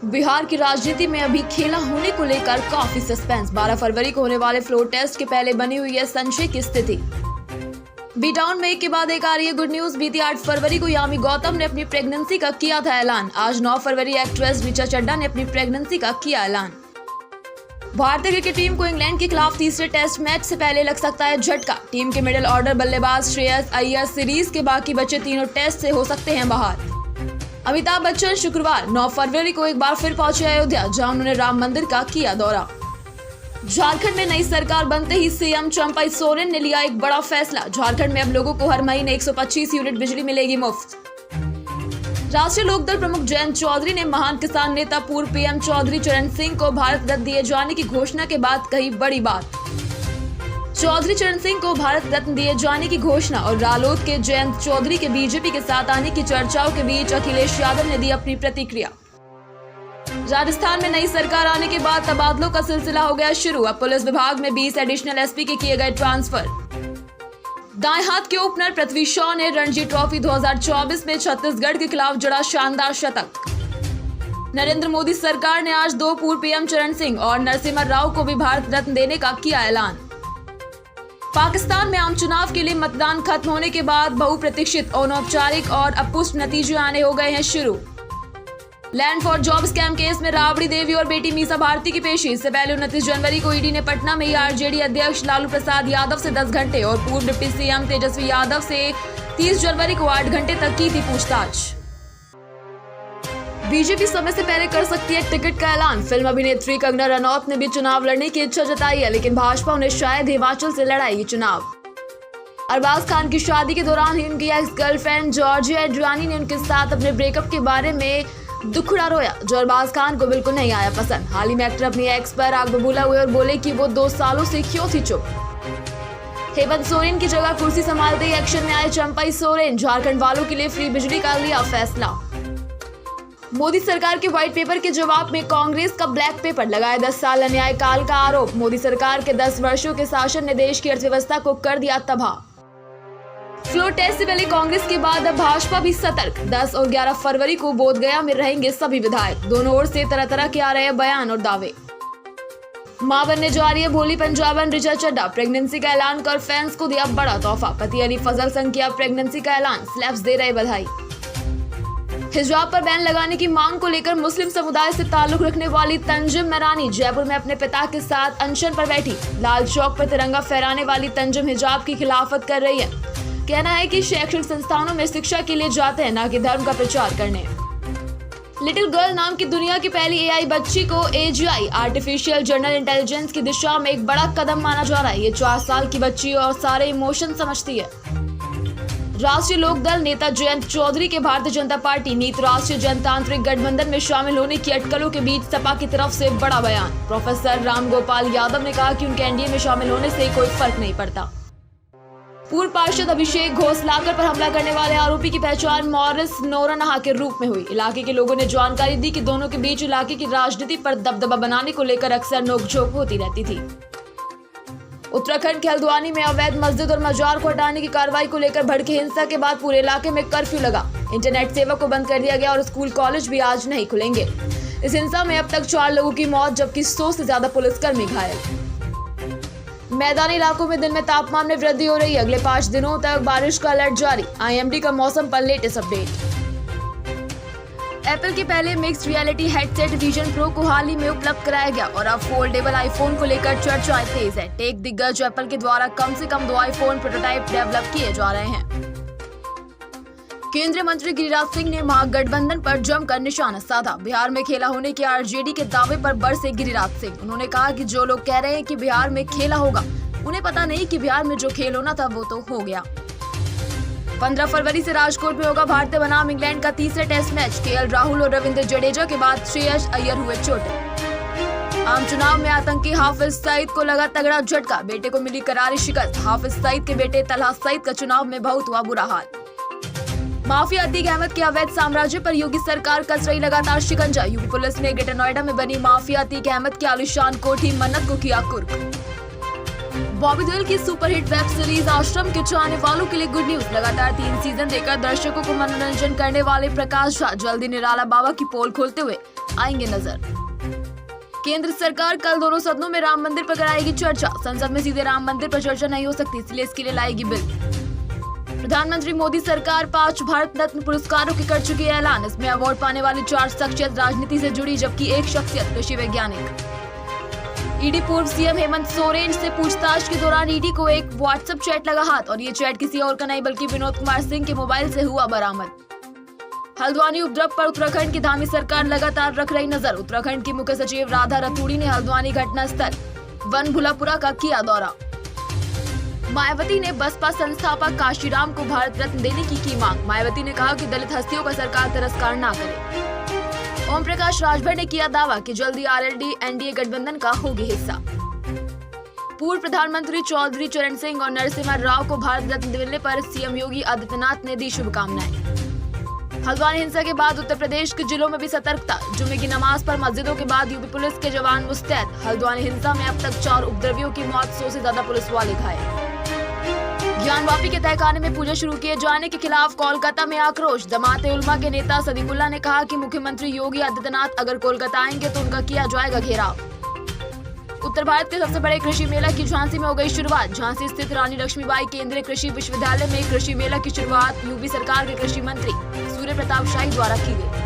बिहार की राजनीति में अभी खेला होने को लेकर काफी सस्पेंस। 12 फरवरी को होने वाले फ्लोर टेस्ट के पहले बनी हुई है संशय की स्थिति। बी टाउन में एक के बाद एक आ रही है गुड न्यूज। बीती 8 फरवरी को यामी गौतम ने अपनी प्रेगनेंसी का किया था ऐलान। आज 9 फरवरी एक्ट्रेस ऋचा चड्ढा ने अपनी प्रेगनेंसी का किया ऐलान। भारतीय क्रिकेट टीम को इंग्लैंड के खिलाफ तीसरे टेस्ट मैच से पहले लग सकता है झटका। टीम के मिडिल ऑर्डर बल्लेबाज श्रेयस अय्यर सीरीज के बाकी बचे तीनों टेस्ट से हो सकते हैं बाहर। अमिताभ बच्चन शुक्रवार 9 फरवरी को एक बार फिर पहुंचे अयोध्या, जहां उन्होंने राम मंदिर का किया दौरा। झारखंड में नई सरकार बनते ही सीएम चंपई सोरेन ने लिया एक बड़ा फैसला। झारखंड में अब लोगों को हर महीने 125 यूनिट बिजली मिलेगी मुफ्त। राष्ट्रीय लोकदल प्रमुख जयंत चौधरी ने महान किसान नेता पूर्व पीएम चौधरी चरण सिंह को भारत रत्न दिए जाने की घोषणा के बाद कही बड़ी बात। चौधरी चरण सिंह को भारत रत्न दिए जाने की घोषणा और रालोद के जयंत चौधरी के बीजेपी के साथ आने की चर्चाओं के बीच अखिलेश यादव ने दी अपनी प्रतिक्रिया। राजस्थान में नई सरकार आने के बाद तबादलों का सिलसिला हो गया शुरू। अब पुलिस विभाग में 20 एडिशनल एसपी के किए गए ट्रांसफर। दाएं हाथ के ओपनर पृथ्वी शॉ ने रणजी ट्रॉफी 2024 में छत्तीसगढ़ के खिलाफ जड़ा शानदार शतक। नरेंद्र मोदी सरकार ने आज 2 पूर्व पीएम चरण सिंह और नरसिम्हा राव को भी भारत रत्न देने का किया ऐलान। पाकिस्तान में आम चुनाव के लिए मतदान खत्म होने के बाद बहुप्रतीक्षित अनौपचारिक और अपुष्ट नतीजे आने हो गए हैं शुरू। Land for job scam case में राबड़ी देवी और बेटी मीसा भारती की पेशी। इससे पहले 29 जनवरी को ईडी ने पटना में ही आरजेडी अध्यक्ष लालू प्रसाद यादव से 10 घंटे और पूर्व डिप्टी सीएम तेजस्वी यादव से 30 जनवरी को 8 घंटे तक की थी पूछताछ। बीजेपी समय से पहले कर सकती है टिकट का ऐलान। फिल्म अभिनेत्री कंगना रनौत ने भी चुनाव लड़ने की इच्छा जताई है, लेकिन भाजपा उन्हें शायद हिमाचल से लड़ाएगी चुनाव। अरबाज खान की शादी के दौरान ही उनकी एक्स गर्लफ्रेंड जॉर्जिया एड्रियानी ने उनके साथ अपने ब्रेकअप के बारे में दुखड़ा रोया, जो अरबाज खान को बिल्कुल नहीं आया पसंद। हाल ही में एक्टर अपनी एक्स पर आग बबूला हुए और बोले कि वो 2 सालों से क्यों थी चुप। हेमंत सोरेन की जगह कुर्सी संभालते ही एक्शन में आए चंपई सोरेन। झारखंड वालों के लिए फ्री बिजली का लिया फैसला। मोदी सरकार के व्हाइट पेपर के जवाब में कांग्रेस का ब्लैक पेपर लगाया 10 साल अन्याय काल का आरोप। मोदी सरकार के 10 वर्षों के शासन ने देश की अर्थव्यवस्था को कर दिया तबाह। फ्लोर टेस्ट से पहले कांग्रेस के बाद अब भाजपा भी सतर्क। 10 और 11 फरवरी को बोधगया में रहेंगे सभी विधायक। दोनों ओर से तरह तरह के आ रहे हैं बयान और दावे। मां बनने जा रही है भोली पंजाबन ऋचा चड्ढा। प्रेगनेंसी का ऐलान कर फैंस को दिया बड़ा तोहफा। पति अली फजल संग किया प्रेगनेंसी का ऐलान, स्लैब्स दे रहे बधाई। हिजाब पर बैन लगाने की मांग को लेकर मुस्लिम समुदाय से ताल्लुक रखने वाली तंजिम मैरानी जयपुर में अपने पिता के साथ अनशन पर बैठी। लाल चौक पर तिरंगा फहराने वाली तंजिम हिजाब की खिलाफत कर रही है। कहना है कि शैक्षणिक संस्थानों में शिक्षा के लिए जाते हैं, न कि धर्म का प्रचार करने। लिटिल गर्ल नाम की दुनिया की पहली एआई बच्ची को एजीआई आर्टिफिशियल जनरल इंटेलिजेंस की दिशा में एक बड़ा कदम माना जा रहा है। ये 4 साल की बच्ची और सारे इमोशन समझती है। राष्ट्रीय लोकदल नेता जयंत चौधरी के भारतीय जनता पार्टी नीत राष्ट्रीय जनतांत्रिक गठबंधन में शामिल होने की अटकलों के बीच सपा की तरफ से बड़ा बयान। प्रोफेसर रामगोपाल यादव ने कहा कि उनके एनडीए में शामिल होने से कोई फर्क नहीं पड़ता। पूर्व पार्षद अभिषेक घोषलाकर पर हमला करने वाले आरोपी की पहचान मॉरिस नोरानहा के रूप में हुई। इलाके के लोगों ने जानकारी दी कि दोनों के बीच इलाके की राजनीति पर दबदबा बनाने को लेकर अक्सर नोकझोंक होती रहती थी। उत्तराखंड के हल्द्वानी में अवैध मस्जिद और मजार को हटाने की कार्रवाई को लेकर भड़की हिंसा के बाद पूरे इलाके में कर्फ्यू लगा। इंटरनेट सेवा को बंद कर दिया गया और स्कूल कॉलेज भी आज नहीं खुलेंगे। इस हिंसा में अब तक 4 लोगों की मौत जबकि 100 से ज्यादा पुलिसकर्मी घायल। मैदानी इलाकों में दिन में तापमान में वृद्धि हो रही है। अगले 5 दिनों तक बारिश का अलर्ट जारी। आईएमडी का मौसम पर लेटेस्ट अपडेट। एप्पल के पहले mixed reality headset vision pro को हाल ही में उपलब्ध कराया गया और अब फोल्डेबल आईफोन को लेकर चर्चाएं तेज है। टेक दिग्गज एप्पल के द्वारा कम से कम 2 आईफोन प्रोटोटाइप डेवलप किए जा रहे हैं। केंद्रीय मंत्री गिरिराज सिंह ने महागठबंधन पर जमकर निशाना साधा। बिहार में खेला होने के आरजेडी के दावे पर बरसे गिरिराज सिंह। उन्होंने कहा कि जो लोग कह रहे हैं कि बिहार में खेला होगा, उन्हें पता नहीं कि बिहार में जो खेल होना था वो तो हो गया। 15 फरवरी से राजकोट में होगा भारतीय बनाम इंग्लैंड का तीसरा टेस्ट मैच। केएल राहुल और रविंद्र जडेजा के बाद श्रेयस अय्यर हुए चोटिल। आम चुनाव में आतंकी हाफिज सईद को लगा तगड़ा झटका। बेटे को मिली करारी शिकस्त। हाफिज सईद के बेटे तलहा सईद का चुनाव में बहुत हुआ बुरा हाल। माफिया अतीक अहमद के अवैध साम्राज्य पर योगी सरकार कस रही लगातार शिकंजा। यूपी पुलिस ने ग्रेटर नोएडा में बनी माफिया अतीक अहमद की आलिशान कोठी मन्नत को किया कुर्क। बॉबी देओल की सुपरहिट वेब सीरीज आश्रम के चाहने वालों के लिए गुड न्यूज। लगातार 3 सीजन देकर दर्शकों को मनोरंजन करने वाले प्रकाश झा जल्दी निराला बाबा की पोल खोलते हुए आएंगे नजर। केंद्र सरकार कल दोनों सदनों में राम मंदिर पर कराएगी चर्चा। संसद में सीधे राम मंदिर पर चर्चा नहीं हो सकती, इसलिए इसके लिए लाएगी बिल। प्रधानमंत्री मोदी सरकार 5 भारत रत्न पुरस्कारों के कर चुकी है ऐलान। इसमें अवार्ड पाने वाली 4 शख्सियत राजनीति से जुड़ी, जबकि 1 शख्सियत कृषि वैज्ञानिक। ईडी पूर्व सीएम हेमंत सोरेन से पूछताछ के दौरान ईडी को एक व्हाट्सएप चैट लगा हाथ, और ये चैट किसी और का नहीं बल्कि विनोद कुमार सिंह के मोबाइल से हुआ बरामद। हल्द्वानी उपद्रव पर उत्तराखंड की धामी सरकार लगातार रख रही नजर। उत्तराखंड की मुख्य सचिव राधा रतूड़ी ने हल्द्वानी घटनास्थल वन भुलापुरा का किया दौरा। मायावती ने बसपा संस्थापक काशीराम को भारत रत्न देने की मांग। मायावती ने कहा कि दलित हस्तियों का सरकार तिरस्कार न करे। ओम प्रकाश राजभर ने किया दावा कि जल्दी आरएलडी एनडीए गठबंधन का होगी हिस्सा। पूर्व प्रधानमंत्री चौधरी चरण सिंह और नरसिम्हा राव को भारत रत्न मिलने पर सीएम योगी आदित्यनाथ ने दी शुभकामनाएं। हल्द्वानी हिंसा के बाद उत्तर प्रदेश के जिलों में भी सतर्कता। जुमे की नमाज पर मस्जिदों के बाद यूपी पुलिस के जवान मुस्तैद। हल्द्वानी हिंसा में अब तक 4 उपद्रवियों की मौत, 100 से ज्यादा पुलिस वाले घायल। ज्ञानवापी के तहखाने में पूजा शुरू किए जाने के खिलाफ कोलकाता में आक्रोश। जमाते उलमा के नेता सदीकुल्ला ने कहा कि मुख्यमंत्री योगी आदित्यनाथ अगर कोलकाता आएंगे तो उनका किया जाएगा घेराव। उत्तर भारत के सबसे बड़े कृषि मेला की झांसी में हो गई शुरुआत। झांसी स्थित रानी लक्ष्मीबाई केंद्रीय कृषि विश्वविद्यालय में कृषि मेला की शुरुआत यूपी सरकार के कृषि मंत्री सूर्य प्रताप शाही द्वारा की गई।